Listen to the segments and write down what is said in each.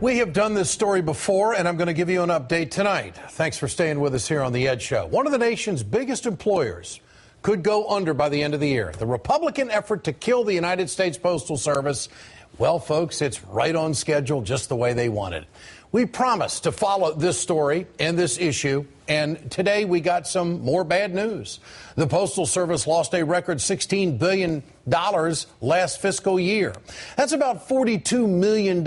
We have done this story before, and I'm going to give you an update tonight. Thanks for staying with us here on The Ed Show. One of the nation's biggest employers could go under by the end of the year. The Republican effort to kill the United States Postal Service, well, folks, it's right on schedule, just the way they wanted. We promised to follow this story and this issue, and today we got some more bad news. The Postal Service lost a record $16 billion last fiscal year. That's about $42 million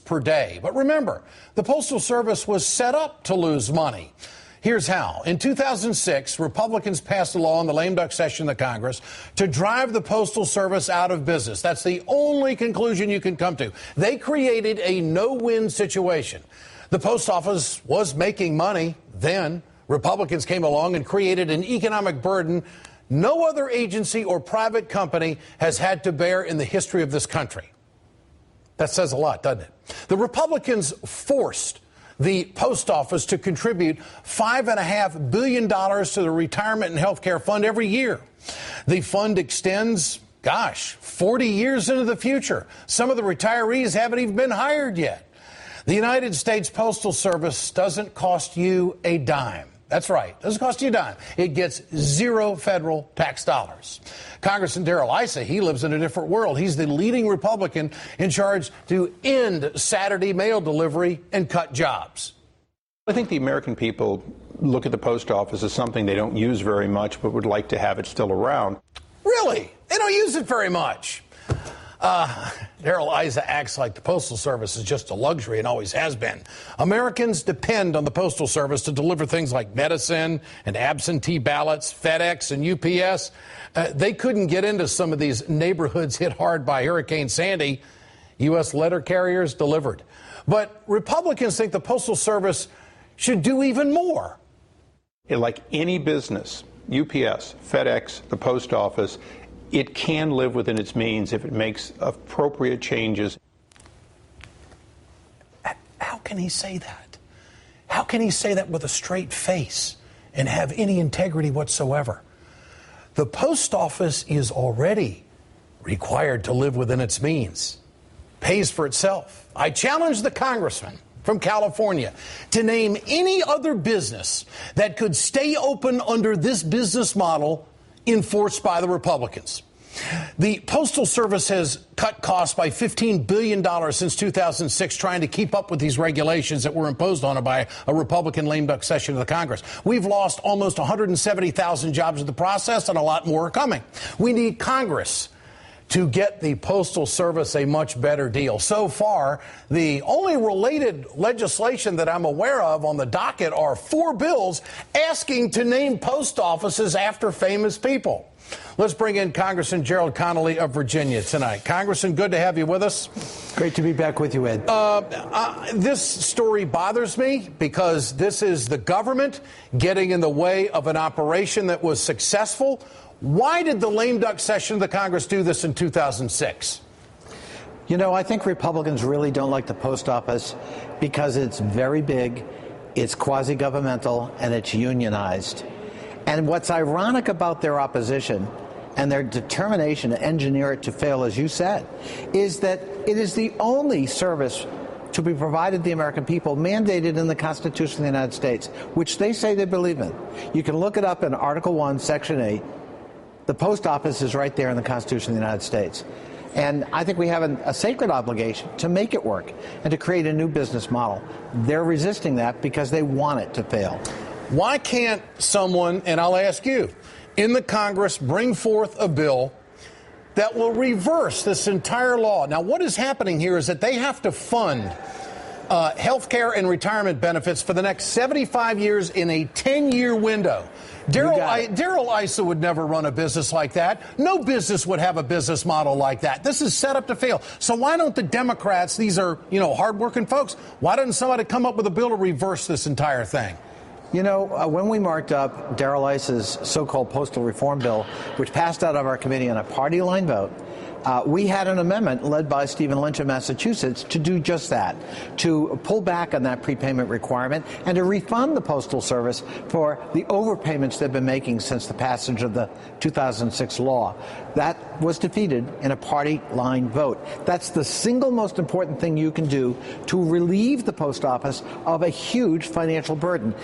per day. But remember, the Postal Service was set up to lose money. Here's how. In 2006, Republicans passed a law in the lame duck session of the Congress to drive the Postal Service out of business. That's the only conclusion you can come to. They created a no-win situation. The post office was making money then. Republicans came along and created an economic burden no other agency or private company has had to bear in the history of this country. That says a lot, doesn't it? The Republicans forced the post office to contribute $5.5 billion to the retirement and health care fund every year. The fund extends, 40 years into the future. Some of the retirees haven't even been hired yet. The United States Postal Service doesn't cost you a dime. That's right. Doesn't cost you a dime. It gets zero federal tax dollars. Congressman Gerald Connolly, he lives in a different world. He's the leading Republican in charge to end Saturday mail delivery and cut jobs. I think the American people look at the post office as something they don't use very much, but would like to have it still around. Really? They don't use it very much. Gerald Connolly acts like the Postal Service is just a luxury and always has been. Americans depend on the Postal Service to deliver things like medicine and absentee ballots, FedEx and UPS. They couldn't get into some of these neighborhoods hit hard by Hurricane Sandy. U.S. letter carriers delivered. But Republicans think the Postal Service should do even more. Like any business, UPS, FedEx, the post office, it can live within its means if it makes appropriate changes. How can he say that? How can he say that with a straight face and have any integrity whatsoever? The post office is already required to live within its means, pays for itself. I challenge the congressman from California to name any other business that could stay open under this business model enforced by the Republicans. The Postal Service has cut costs by $15 billion since 2006, trying to keep up with these regulations that were imposed on it by a Republican lame duck session of the Congress. We've lost almost 170,000 jobs in the process, and a lot more are coming. We need Congress to get the Postal Service a much better deal. So far, the only related legislation that I'm aware of on the docket are 4 bills asking to name post offices after famous people. Let's bring in Congressman Gerald Connolly of Virginia tonight. Congressman, good to have you with us. Great to be back with you, Ed. This story bothers me because this is the government getting in the way of an operation that was successful. Why did the lame duck session of the Congress do this in 2006? You know, I think Republicans really don't like the post office because it's very big, it's quasi-governmental, and it's unionized. And what's ironic about their opposition and their determination to engineer it to fail, as you said, is that it is the only service to be provided to the American people mandated in the Constitution of the United States, which they say they believe in. You can look it up in Article 1, Section 8. The post office is right there in the Constitution of the United States. And I think we have a sacred obligation to make it work and to create a new business model. They're resisting that because they want it to fail. Why can't someone, and I'll ask you, in the Congress bring forth a bill that will reverse this entire law? Now, what is happening here is that they have to fund health care and retirement benefits for the next 75 years in a 10-year window. Darrell Issa would never run a business like that. No business would have a business model like that. This is set up to fail. So why don't the Democrats, these are, hardworking folks, why doesn't somebody come up with a bill to reverse this entire thing? You know, when we marked up Darrell Issa's so-called postal reform bill, which passed out of our committee on a party line vote, We had an amendment led by Stephen Lynch of Massachusetts to do just that, to pull back on that prepayment requirement and to refund the Postal Service for the overpayments they've been making since the passage of the 2006 law. That was defeated in a party line vote. That's the single most important thing you can do to relieve the post office of a huge financial burden.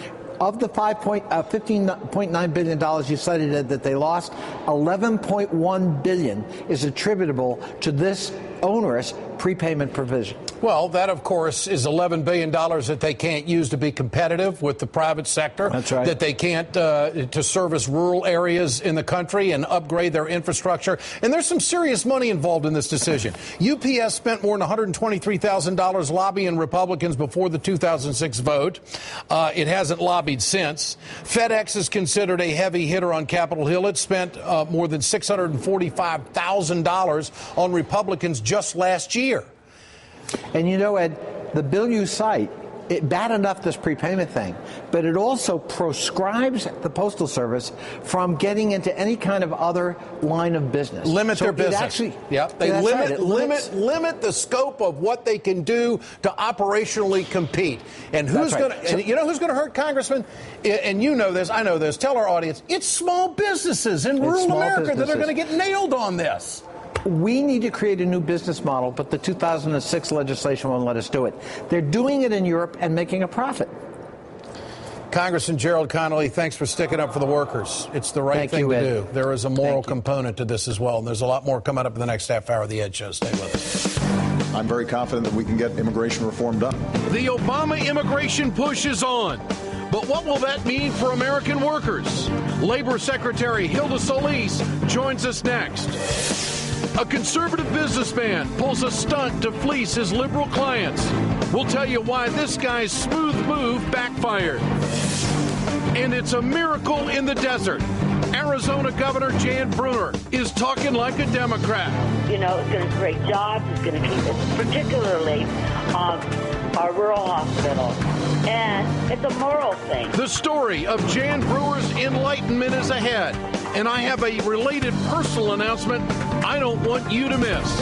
Of the $15.9 billion you cited that they lost, $11.1 billion is attributable to this onerous prepayment provision. Well, that, of course, is $11 billion that they can't use to be competitive with the private sector. That's right. That they can't to service rural areas in the country and upgrade their infrastructure. And there's some serious money involved in this decision. UPS spent more than $123,000 lobbying Republicans before the 2006 vote. It hasn't lobbied since. FedEx is considered a heavy hitter on Capitol Hill. It spent more than $645,000 on Republicans just last year. And you know, Ed, the bill you cite, it bad enough this prepayment thing, but it also proscribes the Postal Service from getting into any kind of other line of business. Limit their business. Actually, they limit the scope of what they can do to operationally compete. And who's going to? You know who's going to hurt, Congressman? And you know this, I know this. Tell our audience, it's small businesses in rural America that are going to get nailed on this. We need to create a new business model, but the 2006 legislation won't let us do it. They're doing it in Europe and making a profit. Congressman Gerald Connolly, thanks for sticking up for the workers. It's the right thing to do. There is a moral component to this as well, and there's a lot more coming up in the next half hour of the Ed Show. Stay with us. I'm very confident that we can get immigration reform done. The Obama immigration push is on. But what will that mean for American workers? Labor Secretary Hilda Solis joins us next. A conservative businessman pulls a stunt to fleece his liberal clients. We'll tell you why this guy's smooth move backfired. And it's a miracle in the desert. Arizona Governor Jan Brewer is talking like a Democrat. You know, it's going to create jobs. It's going to keep it, particularly our rural hospitals. And it's a moral thing. The story of Jan Brewer's enlightenment is ahead. And I have a related personal announcement I don't want you to miss.